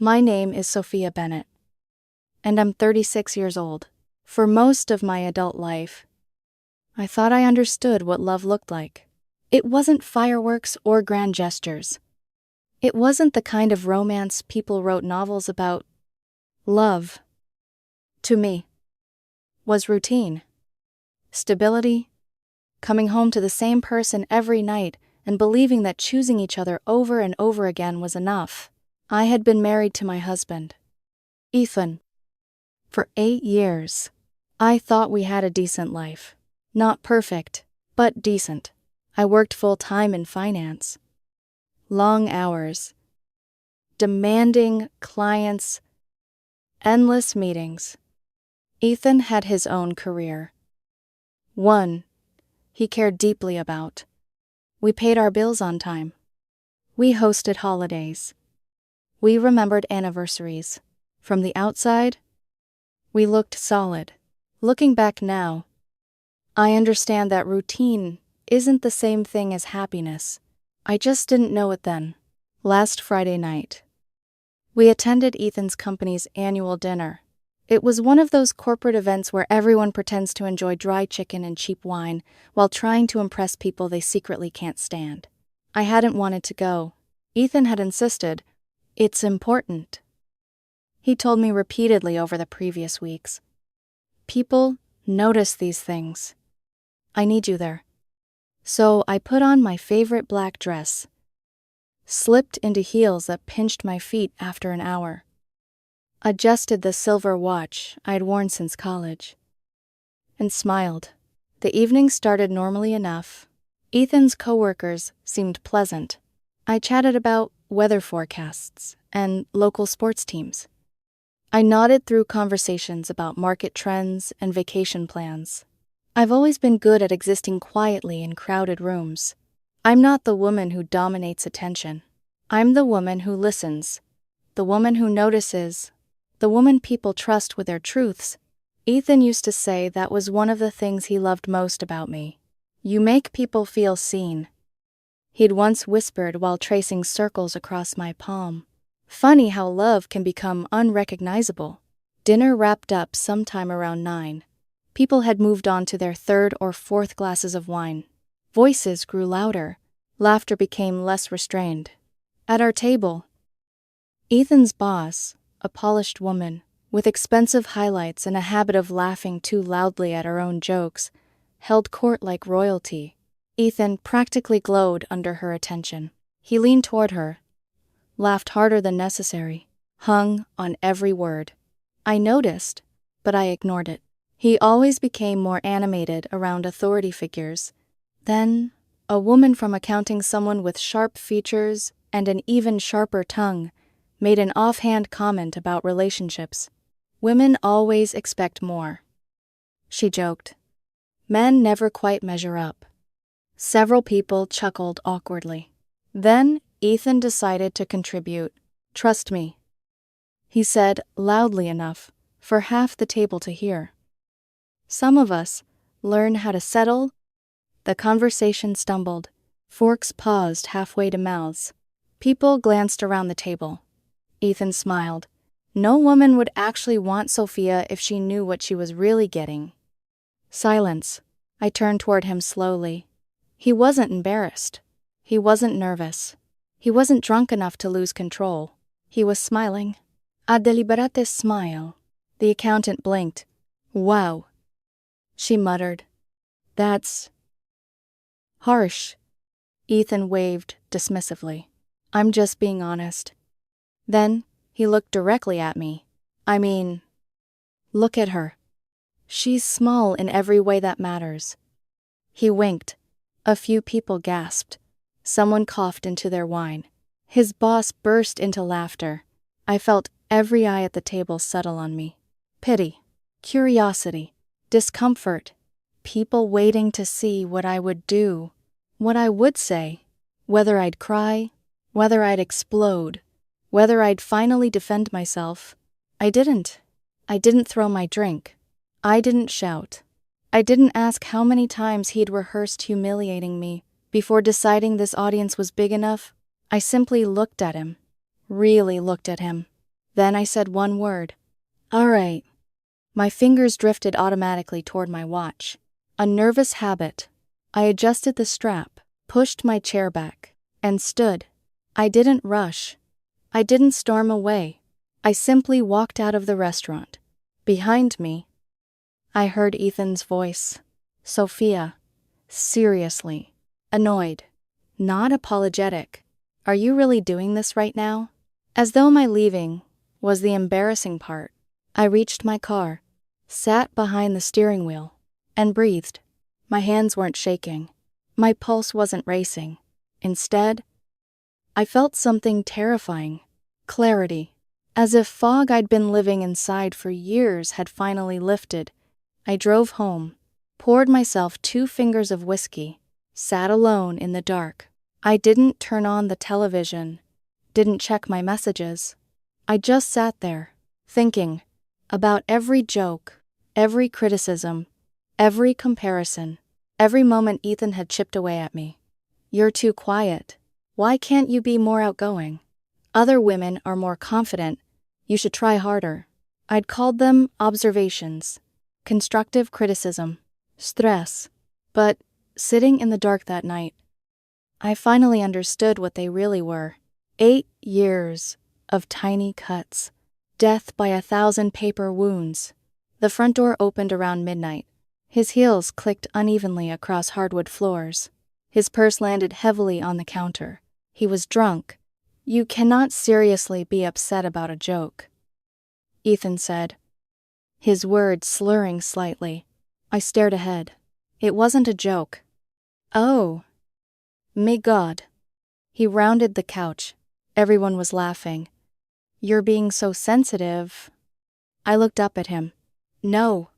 My name is Sophia Bennett, and I'm 36 years old. For most of my adult life, I thought I understood what love looked like. It wasn't fireworks or grand gestures. It wasn't the kind of romance people wrote novels about. Love, to me, was routine. Stability, coming home to the same person every night and believing that choosing each other over and over again was enough. I had been married to my husband, Ethan, for 8 years. I thought we had a decent life. Not perfect, but decent. I worked full-time in finance. Long hours. Demanding clients. Endless meetings. Ethan had his own career. One he cared deeply about. We paid our bills on time. We hosted holidays. We remembered anniversaries. From the outside, we looked solid. Looking back now, I understand that routine isn't the same thing as happiness. I just didn't know it then. Last Friday night, we attended Ethan's company's annual dinner. It was one of those corporate events where everyone pretends to enjoy dry chicken and cheap wine while trying to impress people they secretly can't stand. I hadn't wanted to go. Ethan had insisted. It's important. He told me repeatedly over the previous weeks. People notice these things. I need you there. So I put on my favorite black dress, slipped into heels that pinched my feet after an hour, adjusted the silver watch I'd worn since college, and smiled. The evening started normally enough. Ethan's coworkers seemed pleasant. I chatted about weather forecasts and local sports teams. I nodded through conversations about market trends and vacation plans. I've always been good at existing quietly in crowded rooms. I'm not the woman who dominates attention. I'm the woman who listens, the woman who notices, the woman people trust with their truths. Ethan used to say that was one of the things he loved most about me. You make people feel seen. He'd once whispered while tracing circles across my palm. Funny how love can become unrecognizable. Dinner wrapped up sometime around 9. People had moved on to their 3rd or 4th glasses of wine. Voices grew louder. Laughter became less restrained. At our table, Ethan's boss, a polished woman, with expensive highlights and a habit of laughing too loudly at her own jokes, held court like royalty. Ethan practically glowed under her attention. He leaned toward her, laughed harder than necessary, hung on every word. I noticed, but I ignored it. He always became more animated around authority figures. Then, a woman from accounting, someone with sharp features and an even sharper tongue, made an offhand comment about relationships. Women always expect more, she joked. Men never quite measure up. Several people chuckled awkwardly. Then, Ethan decided to contribute. Trust me, he said loudly enough for half the table to hear. Some of us learn how to settle. The conversation stumbled. Forks paused halfway to mouths. People glanced around the table. Ethan smiled. No woman would actually want Sophia if she knew what she was really getting. Silence. I turned toward him slowly. He wasn't embarrassed. He wasn't nervous. He wasn't drunk enough to lose control. He was smiling. A deliberate smile. The accountant blinked. Wow, she muttered. That's harsh. Ethan waved dismissively. I'm just being honest. Then, he looked directly at me. I mean, look at her. She's small in every way that matters. He winked. A few people gasped. Someone coughed into their wine. His boss burst into laughter. I felt every eye at the table settle on me. Pity, curiosity, discomfort. People waiting to see what I would do, what I would say, whether I'd cry, whether I'd explode, whether I'd finally defend myself. I didn't. I didn't throw my drink. I didn't shout. I didn't ask how many times he'd rehearsed humiliating me before deciding this audience was big enough. I simply looked at him. Really looked at him. Then I said one word. All right. My fingers drifted automatically toward my watch. A nervous habit. I adjusted the strap, pushed my chair back, and stood. I didn't rush. I didn't storm away. I simply walked out of the restaurant. Behind me, I heard Ethan's voice. Sophia. Seriously. Annoyed. Not apologetic. Are you really doing this right now? As though my leaving was the embarrassing part. I reached my car, sat behind the steering wheel, and breathed. My hands weren't shaking. My pulse wasn't racing. Instead, I felt something terrifying. Clarity. As if fog I'd been living inside for years had finally lifted. I drove home, poured myself 2 fingers of whiskey, sat alone in the dark. I didn't turn on the television, didn't check my messages. I just sat there, thinking about every joke, every criticism, every comparison, every moment Ethan had chipped away at me. You're too quiet. Why can't you be more outgoing? Other women are more confident. You should try harder. I'd called them observations, constructive criticism, stress. But sitting in the dark that night, I finally understood what they really were. 8 years of tiny cuts. Death by 1,000 paper wounds. The front door opened around midnight. His heels clicked unevenly across hardwood floors. His purse landed heavily on the counter. He was drunk. You cannot seriously be upset about a joke, Ethan said, his words slurring slightly. I stared ahead. It wasn't a joke. Oh, my God. He rounded the couch. Everyone was laughing. You're being so sensitive. I looked up at him. No.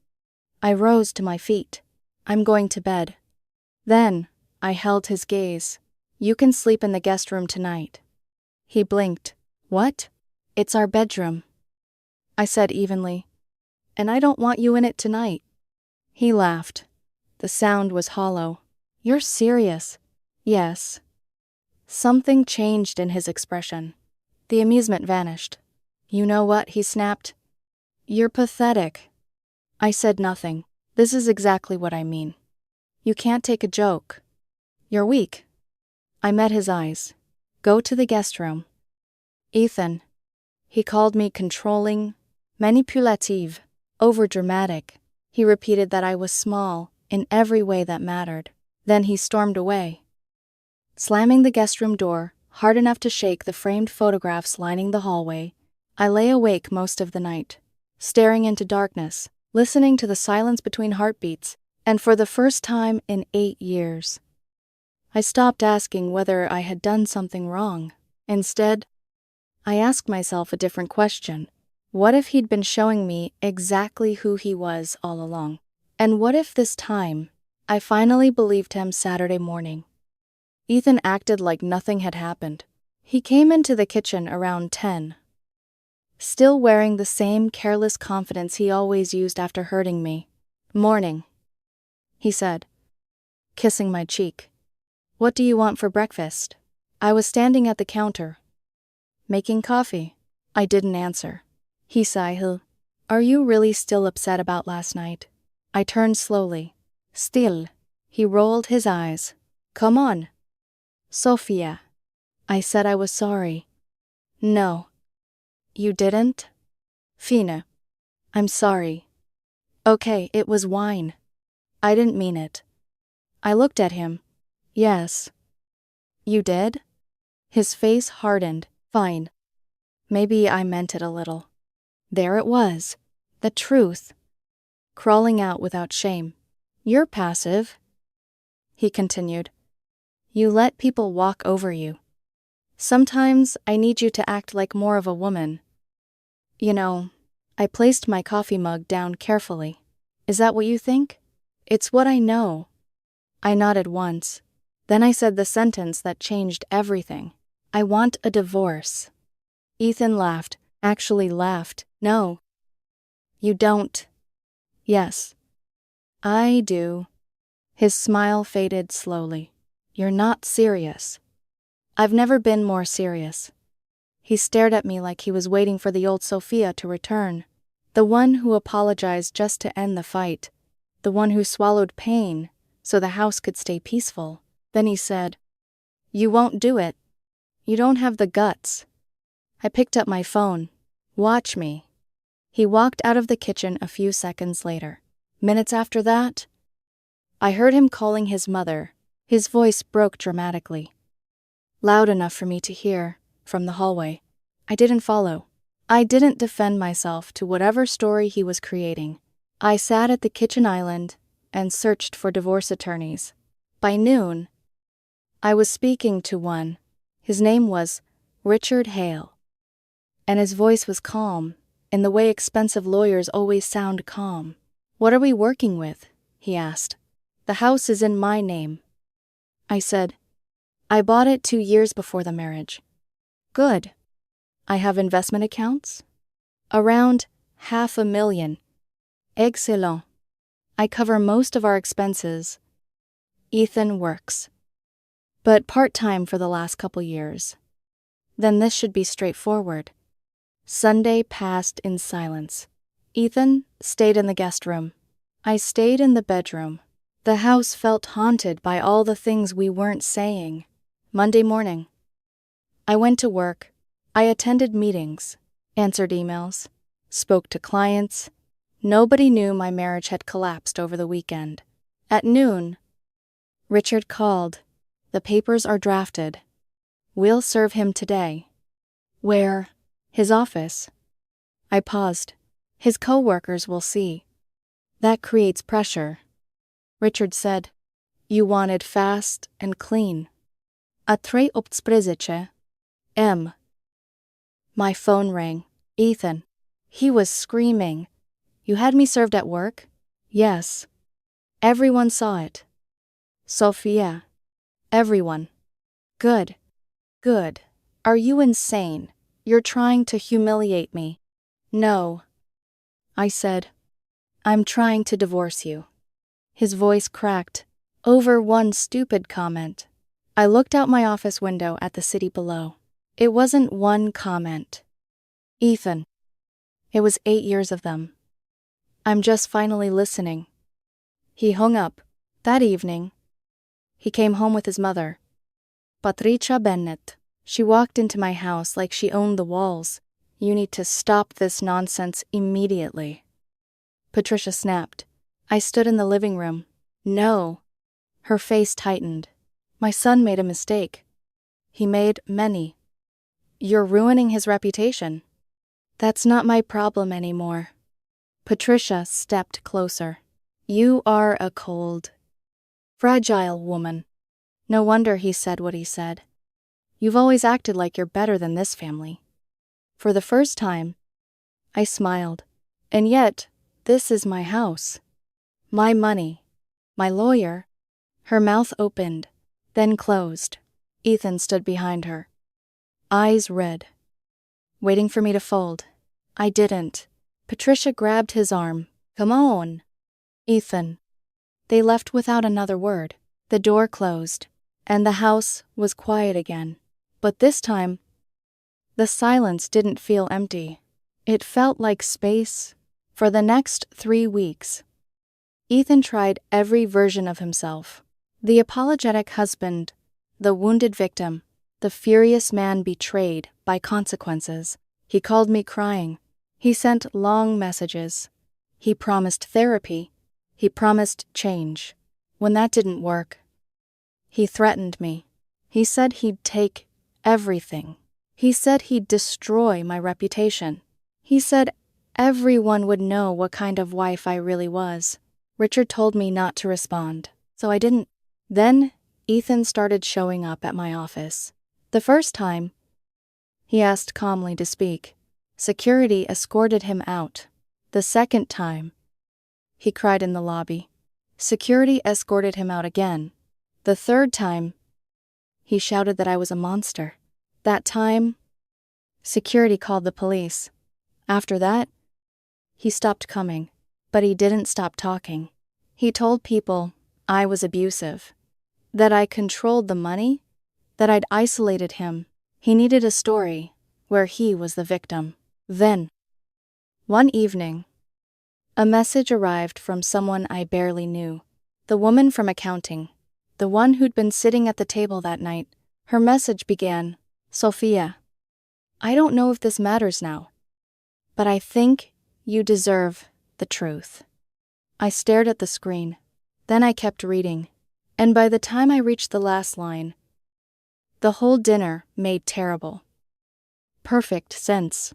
I rose to my feet. I'm going to bed. Then, I held his gaze. You can sleep in the guest room tonight. He blinked. What? It's our bedroom, I said evenly. And I don't want you in it tonight. He laughed. The sound was hollow. You're serious? Yes. Something changed in his expression. The amusement vanished. You know what? He snapped. You're pathetic. I said nothing. This is exactly what I mean. You can't take a joke. You're weak. I met his eyes. Go to the guest room. Ethan. He called me controlling, manipulative, overdramatic. He repeated that I was small in every way that mattered. Then he stormed away, slamming the guest room door hard enough to shake the framed photographs lining the hallway. I lay awake most of the night, staring into darkness, listening to the silence between heartbeats, and for the first time in 8 years, I stopped asking whether I had done something wrong. Instead, I asked myself a different question. What if he'd been showing me exactly who he was all along? And what if this time, I finally believed him Saturday morning? Ethan acted like nothing had happened. He came into the kitchen around 10, still wearing the same careless confidence he always used after hurting me. Morning, he said, kissing my cheek. What do you want for breakfast? I was standing at the counter, making coffee. I didn't answer. He sighed. Are you really still upset about last night? I turned slowly. Still. He rolled his eyes. Come on. Sophia. I said I was sorry. No. You didn't? Fina. I'm sorry. Okay, it was wine. I didn't mean it. I looked at him. Yes. You did? His face hardened. Fine. Maybe I meant it a little. There it was. The truth. Crawling out without shame. You're passive, he continued. You let people walk over you. Sometimes I need you to act like more of a woman. You know, I placed my coffee mug down carefully. Is that what you think? It's what I know. I nodded once. Then I said the sentence that changed everything. I want a divorce. Ethan laughed, actually laughed. No. You don't. Yes. I do. His smile faded slowly. You're not serious. I've never been more serious. He stared at me like he was waiting for the old Sophia to return. The one who apologized just to end the fight. The one who swallowed pain so the house could stay peaceful. Then he said, "You won't do it. You don't have the guts." I picked up my phone. "Watch me." He walked out of the kitchen a few seconds later. Minutes after that, I heard him calling his mother. His voice broke dramatically, loud enough for me to hear, from the hallway. I didn't follow. I didn't defend myself to whatever story he was creating. I sat at the kitchen island and searched for divorce attorneys. By noon, I was speaking to one. His name was Richard Hale, and his voice was calm, in the way expensive lawyers always sound calm. "What are we working with?" he asked. "The house is in my name." I said, "I bought it 2 years before the marriage." "Good. I have investment accounts?" "Around $500,000. Excellent. I cover most of our expenses. Ethan works, but part-time for the last couple years. Then this should be straightforward." Sunday passed in silence. Ethan stayed in the guest room. I stayed in the bedroom. The house felt haunted by all the things we weren't saying. Monday morning, I went to work. I attended meetings, answered emails, spoke to clients. Nobody knew my marriage had collapsed over the weekend. At noon, Richard called. "The papers are drafted. We'll serve him today." "Where?" "His office." I paused. "His co-workers will see." "That creates pressure." Richard said, "You wanted fast and clean." "A tre obsprezeche. M." My phone rang. "Ethan." He was screaming. "You had me served at work?" "Yes." "Everyone saw it." "Sophia." "Everyone." "Good. Good. Are you insane? You're trying to humiliate me." "No." I said, "I'm trying to divorce you." His voice cracked. Over one stupid comment. I looked out my office window at the city below. It wasn't one comment. "Ethan." It was 8 years of them. "I'm just finally listening." He hung up. That evening, he came home with his mother, Patricia Bennett. She walked into my house like she owned the walls. "You need to stop this nonsense immediately." Patricia snapped. I stood in the living room. "No." Her face tightened. "My son made a mistake. He made many. You're ruining his reputation." "That's not my problem anymore." Patricia stepped closer. "You are a cold, fragile woman." No wonder he said what he said. "You've always acted like you're better than this family." For the first time, I smiled. And yet, this is my house. My money. My lawyer. Her mouth opened, then closed. Ethan stood behind her, eyes red, waiting for me to fold. I didn't. Patricia grabbed his arm. "Come on." "Ethan." They left without another word. The door closed, and the house was quiet again. But this time, the silence didn't feel empty. It felt like space. For the next 3 weeks, Ethan tried every version of himself. The apologetic husband, the wounded victim, the furious man betrayed by consequences. He called me crying. He sent long messages. He promised therapy. He promised change. When that didn't work, he threatened me. He said he'd take everything. He said he'd destroy my reputation. He said everyone would know what kind of wife I really was. Richard told me not to respond, so I didn't. Then, Ethan started showing up at my office. The first time, he asked calmly to speak. Security escorted him out. The second time, he cried in the lobby. Security escorted him out again. The third time, he shouted that I was a monster. That time, security called the police. After that, he stopped coming, but he didn't stop talking. He told people I was abusive, that I controlled the money, that I'd isolated him. He needed a story, where he was the victim. Then, one evening, a message arrived from someone I barely knew. The woman from accounting. The one who'd been sitting at the table that night. Her message began, "Sophia, I don't know if this matters now, but I think you deserve the truth." I stared at the screen. Then I kept reading. And by the time I reached the last line, the whole dinner made perfect sense.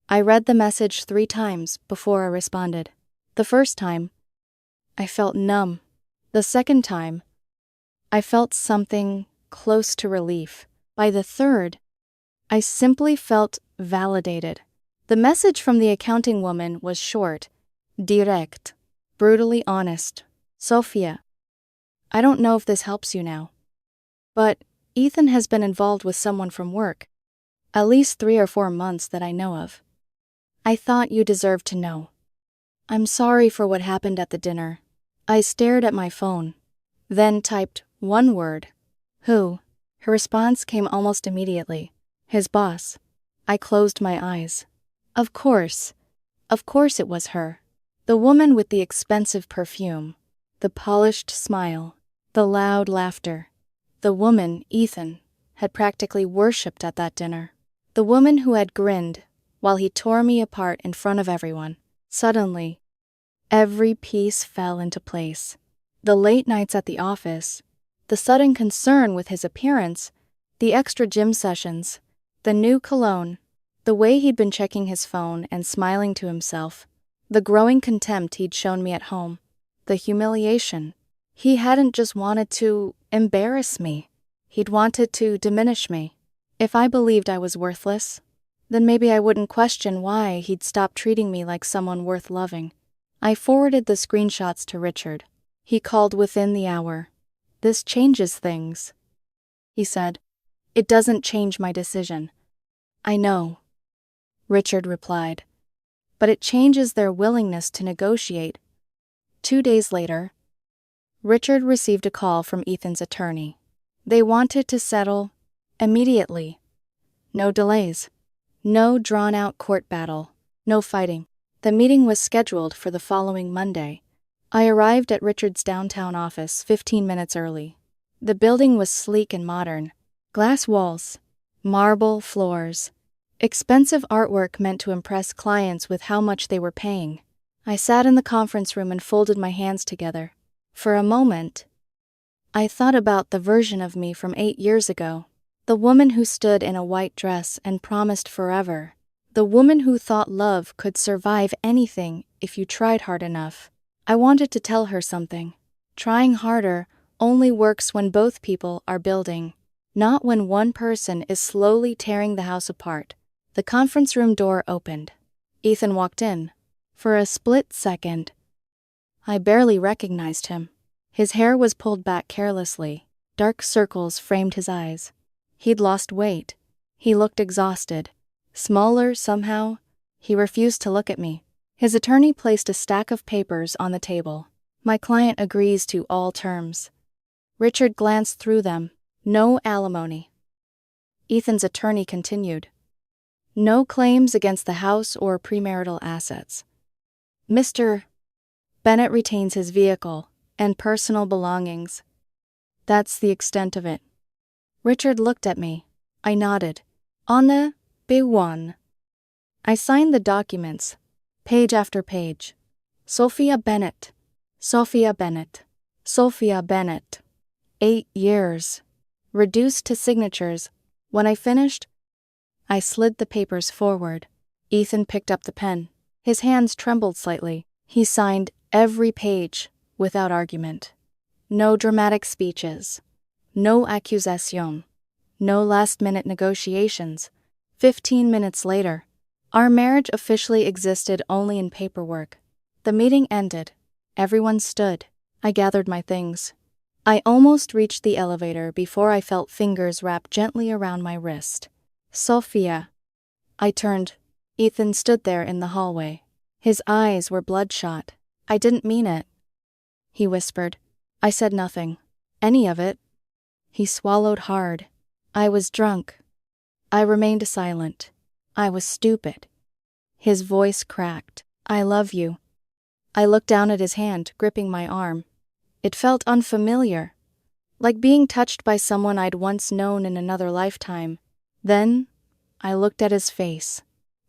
I read the message 3 times before I responded. The first time, I felt numb. The second time, I felt something close to relief. By the third, I simply felt validated. The message from the accounting woman was short, direct, brutally honest. "Sophia, I don't know if this helps you now, but Ethan has been involved with someone from work, at least 3 or 4 months that I know of. I thought you deserved to know. I'm sorry for what happened at the dinner." I stared at my phone, then typed one word, "Who?" Her response came almost immediately, "His boss." I closed my eyes. Of course it was her. The woman with the expensive perfume, the polished smile, the loud laughter. The woman Ethan had practically worshipped at that dinner. The woman who had grinned while he tore me apart in front of everyone. Suddenly, every piece fell into place. The late nights at the office, the sudden concern with his appearance, the extra gym sessions, the new cologne, the way he'd been checking his phone and smiling to himself, the growing contempt he'd shown me at home, the humiliation. He hadn't just wanted to embarrass me, he'd wanted to diminish me. If I believed I was worthless, then maybe I wouldn't question why he'd stopped treating me like someone worth loving. I forwarded the screenshots to Richard. He called within the hour. "This changes things," he said. "It doesn't change my decision." "I know," Richard replied, "but it changes their willingness to negotiate." 2 days later, Richard received a call from Ethan's attorney. They wanted to settle immediately. No delays. No drawn-out court battle. No fighting. The meeting was scheduled for the following Monday. I arrived at Richard's downtown office 15 minutes early. The building was sleek and modern. Glass walls, marble floors. Expensive artwork meant to impress clients with how much they were paying. I sat in the conference room and folded my hands together. For a moment, I thought about the version of me from 8 years ago. The woman who stood in a white dress and promised forever. The woman who thought love could survive anything if you tried hard enough. I wanted to tell her something. Trying harder only works when both people are building, not when one person is slowly tearing the house apart. The conference room door opened. Ethan walked in. For a split second, I barely recognized him. His hair was pulled back carelessly. Dark circles framed his eyes. He'd lost weight. He looked exhausted. Smaller somehow. He refused to look at me. His attorney placed a stack of papers on the table. "My client agrees to all terms." Richard glanced through them. "No alimony." Ethan's attorney continued. "No claims against the house or premarital assets. Mr. Bennett retains his vehicle and personal belongings. That's the extent of it." Richard looked at me. I nodded. "On the B1. I signed the documents, page after page. Sophia Bennett. Sophia Bennett. Sophia Bennett. 8 years. Reduced to signatures. When I finished, I slid the papers forward. Ethan picked up the pen. His hands trembled slightly. He signed every page without argument. No dramatic speeches. No accusation. No last-minute negotiations. 15 minutes later, our marriage officially existed only in paperwork. The meeting ended. Everyone stood. I gathered my things. I almost reached the elevator before I felt fingers wrap gently around my wrist. "Sophia." I turned. Ethan stood there in the hallway. His eyes were bloodshot. "I didn't mean it," he whispered. I said nothing. "Any of it." He swallowed hard. I was drunk. I remained silent. I was stupid. His voice cracked. I love you. I looked down at his hand, gripping my arm. It felt unfamiliar, like being touched by someone I'd once known in another lifetime. Then, I looked at his face.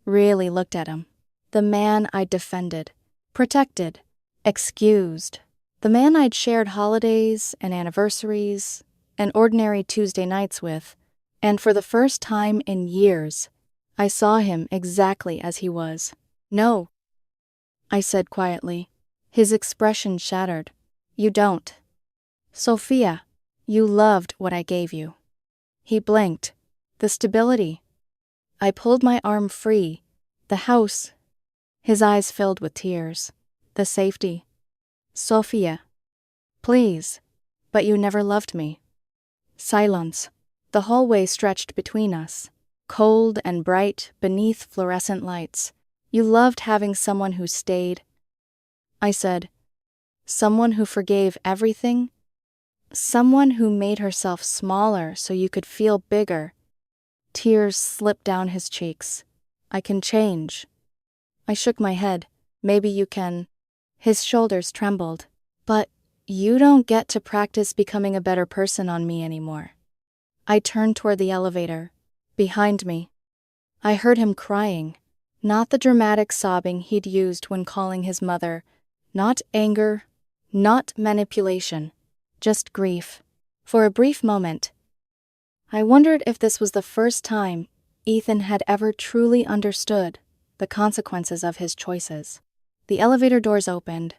Really looked at him. The man I'd defended, protected, excused. The man I'd shared holidays and anniversaries and ordinary Tuesday nights with. And for the first time in years, I saw him exactly as he was. No, I said quietly. His expression shattered. You don't. Sophia, you loved what I gave you. He blinked. The stability. I pulled my arm free. The house. His eyes filled with tears. The safety. Sophia, please, but you never loved me. Silence. The hallway stretched between us, cold and bright beneath fluorescent lights. You loved having someone who stayed. I said, someone who forgave everything? Someone who made herself smaller so you could feel bigger. Tears slipped down his cheeks. I can change. I shook my head. Maybe you can. His shoulders trembled. But you don't get to practice becoming a better person on me anymore. I turned toward the elevator. Behind me, I heard him crying. Not the dramatic sobbing he'd used when calling his mother. Not anger, not manipulation, just grief. For a brief moment, I wondered if this was the first time Ethan had ever truly understood the consequences of his choices. The elevator doors opened.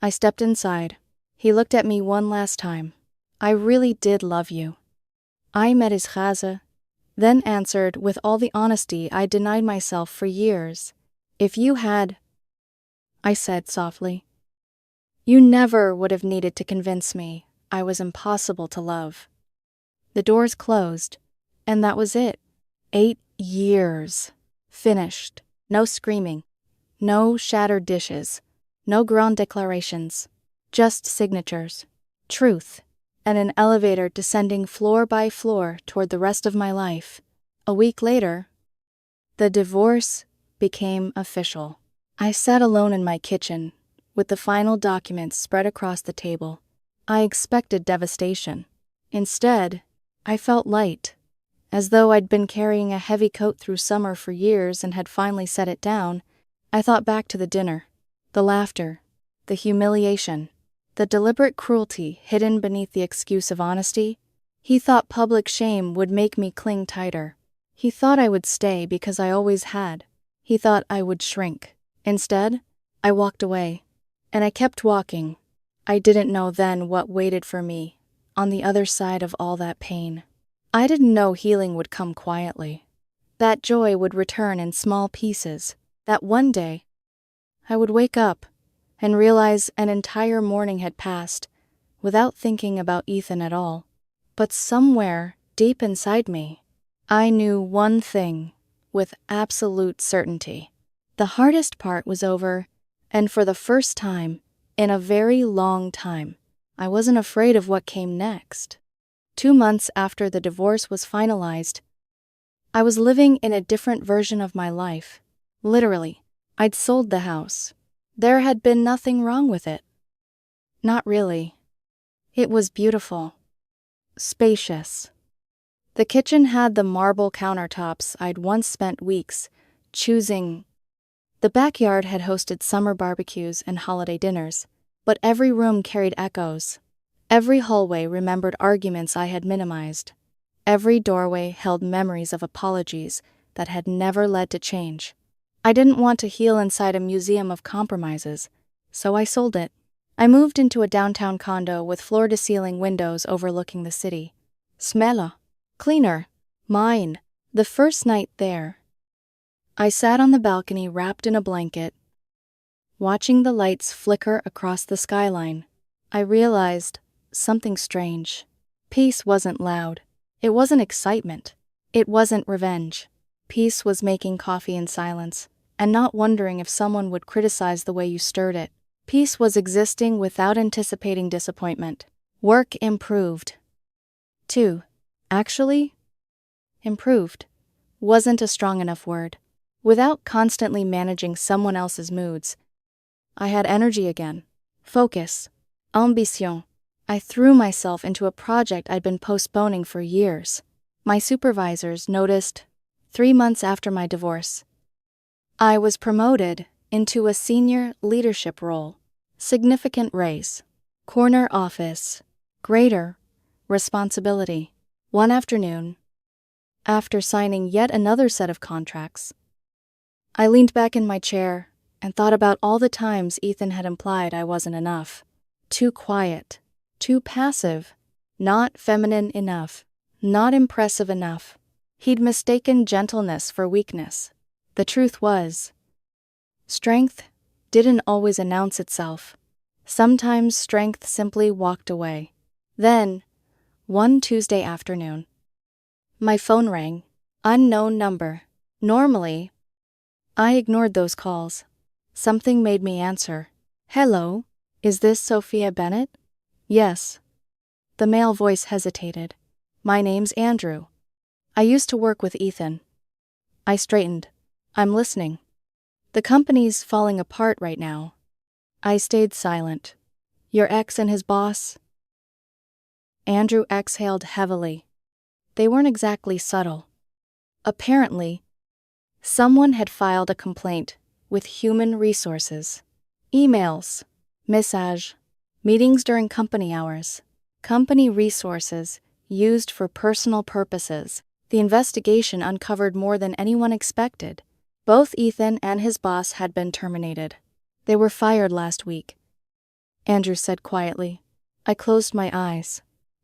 I stepped inside. He looked at me one last time. I really did love you. I met his chaza, then answered with all the honesty I denied myself for years. If you had, I said softly, you never would have needed to convince me I was impossible to love. The doors closed, and that was it. 8 years. Finished. No screaming. No shattered dishes. No grand declarations. Just signatures. Truth. And an elevator descending floor by floor toward the rest of my life. A week later, the divorce became official. I sat alone in my kitchen, with the final documents spread across the table. I expected devastation. Instead, I felt light, as though I'd been carrying a heavy coat through summer for years and had finally set it down. I thought back to the dinner, the laughter, the humiliation, the deliberate cruelty hidden beneath the excuse of honesty. He thought public shame would make me cling tighter. He thought I would stay because I always had. He thought I would shrink. Instead, I walked away. And I kept walking. I didn't know then what waited for me on the other side of all that pain. I didn't know healing would come quietly. That joy would return in small pieces. That one day, I would wake up and realize an entire morning had passed without thinking about Ethan at all. But somewhere deep inside me, I knew one thing with absolute certainty. The hardest part was over, and for the first time in a very long time, I wasn't afraid of what came next. 2 months after the divorce was finalized, I was living in a different version of my life. Literally, I'd sold the house. There had been nothing wrong with it. Not really. It was beautiful. Spacious. The kitchen had the marble countertops I'd once spent weeks choosing. The backyard had hosted summer barbecues and holiday dinners, but every room carried echoes. Every hallway remembered arguments I had minimized. Every doorway held memories of apologies that had never led to change. I didn't want to heal inside a museum of compromises, so I sold it. I moved into a downtown condo with floor-to-ceiling windows overlooking the city. Smaller, cleaner, mine. The first night there, I sat on the balcony wrapped in a blanket, watching the lights flicker across the skyline. I realized something strange. Peace wasn't loud. It wasn't excitement. It wasn't revenge. Peace was making coffee in silence, and not wondering if someone would criticize the way you stirred it. Peace was existing without anticipating disappointment. Work improved. Actually, improved wasn't a strong enough word. Without constantly managing someone else's moods, I had energy again. Focus. Ambition. I threw myself into a project I'd been postponing for years. My supervisors noticed 3 months after my divorce. I was promoted into a senior leadership role, significant raise, corner office, greater responsibility. One afternoon, after signing yet another set of contracts, I leaned back in my chair and thought about all the times Ethan had implied I wasn't enough. Too quiet, too passive, not feminine enough, not impressive enough. He'd mistaken gentleness for weakness. The truth was, strength didn't always announce itself. Sometimes strength simply walked away. Then, one Tuesday afternoon, my phone rang. Unknown number. Normally, I ignored those calls. Something made me answer. Hello, is this Sophia Bennett? Yes. The male voice hesitated. My name's Andrew. I used to work with Ethan. I straightened. I'm listening. The company's falling apart right now. I stayed silent. Your ex and his boss? Andrew exhaled heavily. They weren't exactly subtle. Apparently, someone had filed a complaint with human resources. Emails, message, meetings during company hours, company resources used for personal purposes. The investigation uncovered more than anyone expected. Both Ethan and his boss had been terminated. They were fired last week. Andrew said quietly. I closed my eyes.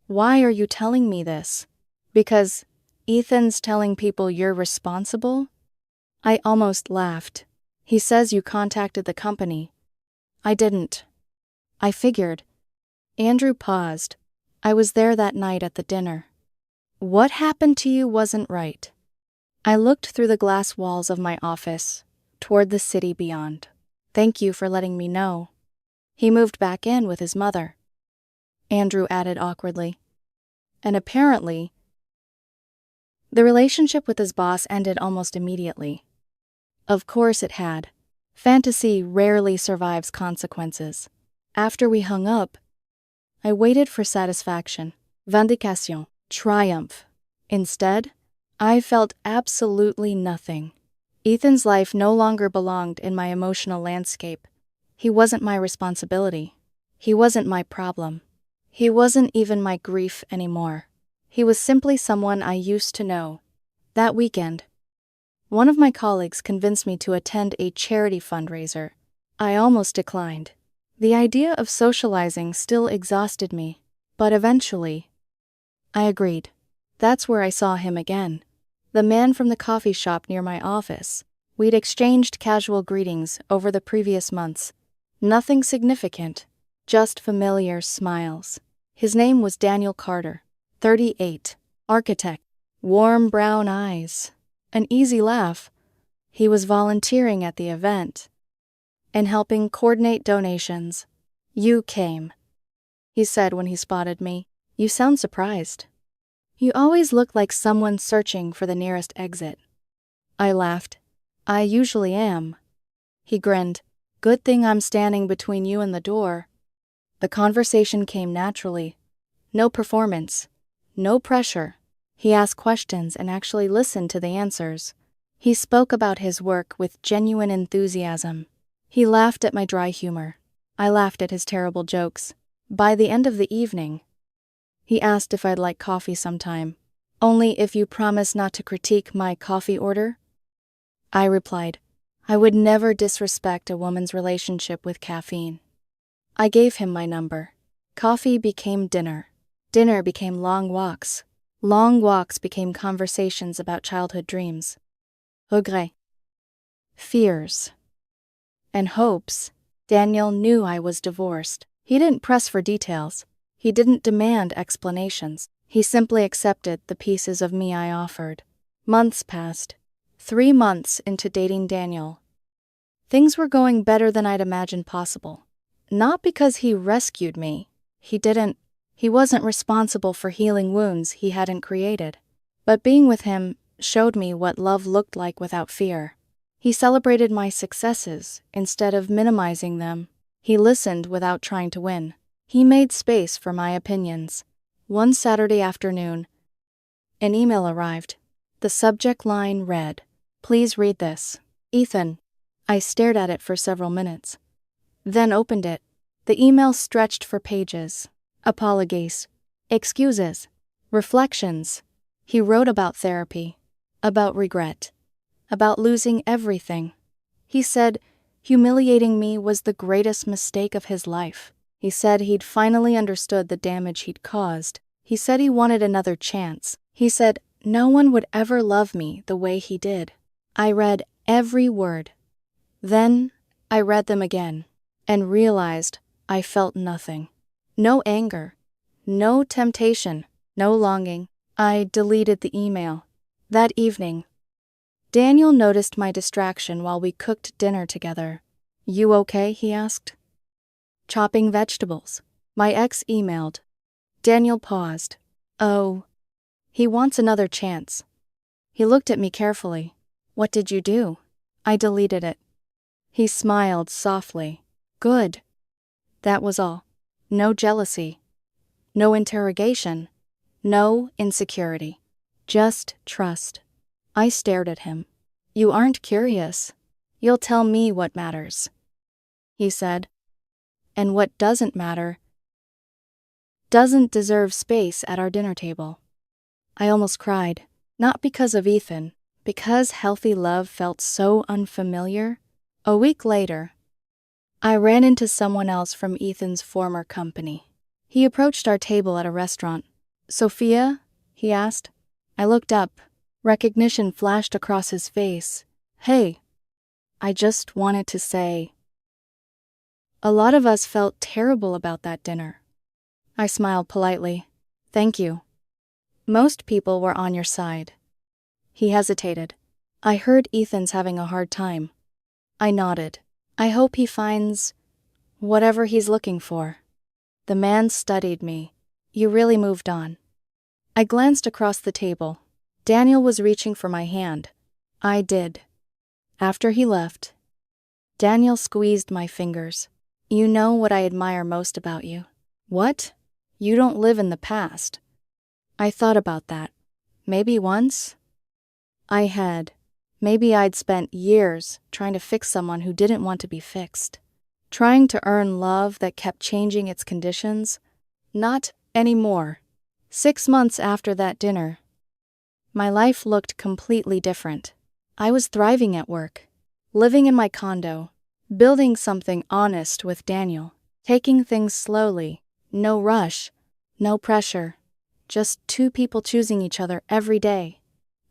Why are you telling me this? Because Ethan's telling people you're responsible? I almost laughed. He says you contacted the company. I didn't. I figured. Andrew paused. I was there that night at the dinner. What happened to you wasn't right. I looked through the glass walls of my office, toward the city beyond. Thank you for letting me know. He moved back in with his mother. Andrew added awkwardly. And apparently, the relationship with his boss ended almost immediately. Of course it had. Fantasy rarely survives consequences. After we hung up, I waited for satisfaction, vindication, triumph. Instead, I felt absolutely nothing. Ethan's life no longer belonged in my emotional landscape. He wasn't my responsibility. He wasn't my problem. He wasn't even my grief anymore. He was simply someone I used to know. That weekend, one of my colleagues convinced me to attend a charity fundraiser. I almost declined. The idea of socializing still exhausted me, but eventually, I agreed. That's where I saw him again. The man from the coffee shop near my office. We'd exchanged casual greetings over the previous months. Nothing significant, just familiar smiles. His name was Daniel Carter, 38, architect, warm brown eyes, an easy laugh. He was volunteering at the event and helping coordinate donations. You came, he said when he spotted me. You sound surprised. You always look like someone searching for the nearest exit. I laughed. I usually am. He grinned. Good thing I'm standing between you and the door. The conversation came naturally. No performance. No pressure. He asked questions and actually listened to the answers. He spoke about his work with genuine enthusiasm. He laughed at my dry humor. I laughed at his terrible jokes. By the end of the evening, he asked if I'd like coffee sometime. Only if you promise not to critique my coffee order? I replied, I would never disrespect a woman's relationship with caffeine. I gave him my number. Coffee became dinner. Dinner became long walks. Long walks became conversations about childhood dreams, regrets, fears, and hopes. Daniel knew I was divorced. He didn't press for details. He didn't demand explanations. He simply accepted the pieces of me I offered. Months passed. 3 months into dating Daniel. Things were going better than I'd imagined possible. Not because he rescued me. He wasn't responsible for healing wounds he hadn't created. But being with him showed me what love looked like without fear. He celebrated my successes instead of minimizing them. He listened without trying to win. He made space for my opinions. One Saturday afternoon, an email arrived. The subject line read, "Please read this. Ethan." I stared at it for several minutes, then opened it. The email stretched for pages. Apologies, excuses, reflections. He wrote about therapy, about regret, about losing everything. He said humiliating me was the greatest mistake of his life. He said he'd finally understood the damage he'd caused. He said he wanted another chance. He said no one would ever love me the way he did. I read every word. Then I read them again and realized I felt nothing. No anger, no temptation, no longing. I deleted the email. That evening, Daniel noticed my distraction while we cooked dinner together. "You okay?" he asked. "Chopping vegetables." My ex emailed. Daniel paused. "Oh, he wants another chance." He looked at me carefully. "What did you do?" I deleted it. He smiled softly. "Good." That was all. No jealousy. No interrogation. No insecurity. Just trust. I stared at him. "You aren't curious. You'll tell me what matters," he said. "And what doesn't matter doesn't deserve space at our dinner table." I almost cried. Not because of Ethan, because healthy love felt so unfamiliar. A week later, I ran into someone else from Ethan's former company. He approached our table at a restaurant. "Sophia?" he asked. I looked up. Recognition flashed across his face. "Hey." I just wanted to say. A lot of us felt terrible about that dinner. I smiled politely. "Thank you. Most people were on your side." He hesitated. "I heard Ethan's having a hard time." I nodded. "I hope he finds whatever he's looking for." The man studied me. "You really moved on." I glanced across the table. Daniel was reaching for my hand. I did. After he left, Daniel squeezed my fingers. "You know what I admire most about you." "What?" "You don't live in the past." I thought about that. Maybe once I had. Maybe I'd spent years trying to fix someone who didn't want to be fixed. Trying to earn love that kept changing its conditions. Not anymore. 6 months after that dinner, my life looked completely different. I was thriving at work, living in my condo, building something honest with Daniel, taking things slowly, no rush, no pressure, just two people choosing each other every day.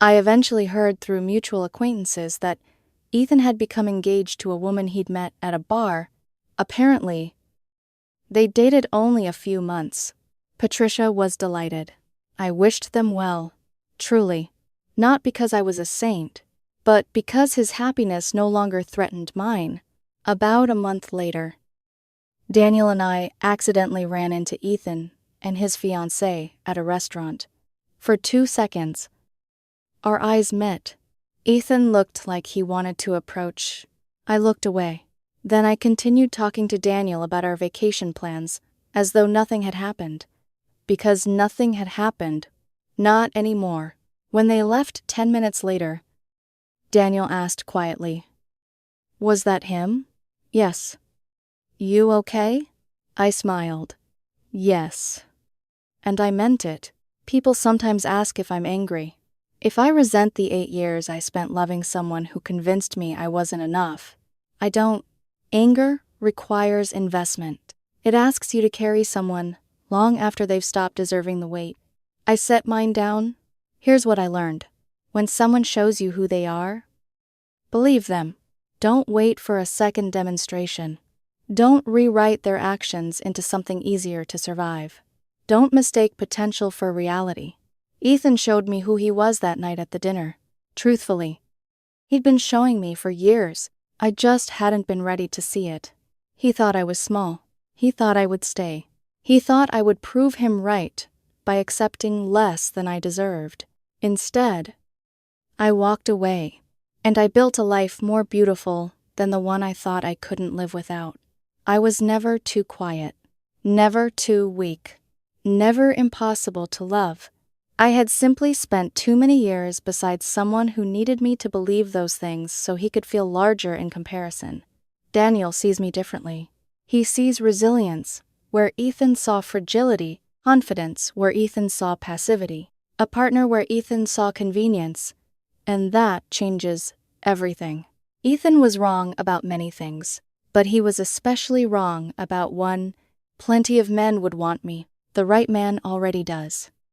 I eventually heard through mutual acquaintances that Ethan had become engaged to a woman he'd met at a bar. Apparently, they dated only a few months. Patricia was delighted. I wished them well, truly, not because I was a saint, but because his happiness no longer threatened mine. About a month later, Daniel and I accidentally ran into Ethan and his fiancée at a restaurant. For 2 seconds, our eyes met. Ethan looked like he wanted to approach. I looked away. Then I continued talking to Daniel about our vacation plans, as though nothing had happened. Because nothing had happened. Not anymore. When they left 10 minutes later, Daniel asked quietly, "Was that him?" "Yes." "You okay?" I smiled. "Yes." And I meant it. People sometimes ask if I'm angry. If I resent the 8 years I spent loving someone who convinced me I wasn't enough. I don't. Anger requires investment. It asks you to carry someone long after they've stopped deserving the weight. I set mine down. Here's what I learned. When someone shows you who they are, believe them. Don't wait for a second demonstration. Don't rewrite their actions into something easier to survive. Don't mistake potential for reality. Ethan showed me who he was that night at the dinner. Truthfully, he'd been showing me for years. I just hadn't been ready to see it. He thought I was small. He thought I would stay. He thought I would prove him right by accepting less than I deserved. Instead, I walked away. And I built a life more beautiful than the one I thought I couldn't live without. I was never too quiet, never too weak, never impossible to love. I had simply spent too many years beside someone who needed me to believe those things so he could feel larger in comparison. Daniel sees me differently. He sees resilience, where Ethan saw fragility, confidence, where Ethan saw passivity, a partner where Ethan saw convenience, and that changes everything. Ethan was wrong about many things, but he was especially wrong about one: plenty of men would want me. The right man already does.